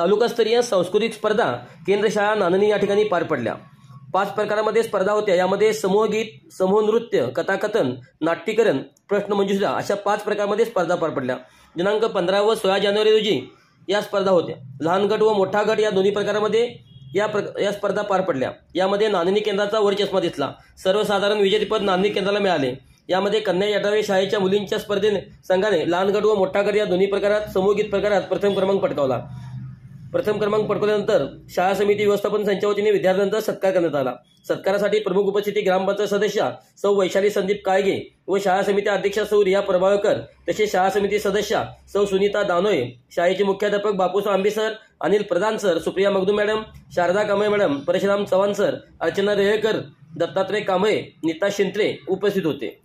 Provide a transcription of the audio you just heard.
तालुकास्तरीय सांस्कृतिक स्पर्धा केंद्र शाळा नांदणी या ठिकाणी पार पडल्या। 5 प्रकारामध्ये स्पर्धा होत्या। यामध्ये समूहगीत, समूह नृत्य, कथाकथन, नाट्यकरण, प्रश्नमंजुषा अशा 5 प्रकारामध्ये स्पर्धा पार पडल्या। दिनांक 15 व 16 जानेवारी रोजी या स्पर्धा होत्या। लहान गट व मोठा गट या दोन्ही प्रकारामध्ये या स्पर्धा पार पडल्या। यामध्ये नांदणी केंद्राचा वर चष्मा दिसला। सर्वसाधारण विजेतेपद नांदणी केंद्राला मिळाले। यामध्ये कन्या याटावे शाळेच्या मुलींच्या संघाने लहान गट व मोठा गट या दोन्ही प्रकारात समूहगीत प्रकारात प्रथम क्रमांक पटकावला। प्रथम क्रमांक पटकवल्यानंतर शाळा समिती व्यवस्थापन संचाच्या वतीने विद्यार्थ्यांचा सत्कार करण्यात आला। सत्कारासाठी प्रमुख उपस्थिती ग्रामपंचायत सदस्या सौ वैशाली संदीप काळगे व शाळा समिती अध्यक्षा सौ रिया प्रभावकर, तसेच शाळा समिती सदस्या सौ सुनीता दानोळे, शाळेचे मुख्याध्यापक Bapusaheb Ambe sir, Anil Pradhan sir, Supriya Magdum madam, Sharda Kamble madam, Parshuram Chavan sir, Archana Relekar, Dattatray Kamble, Neeta Shintre उपस्थित होते।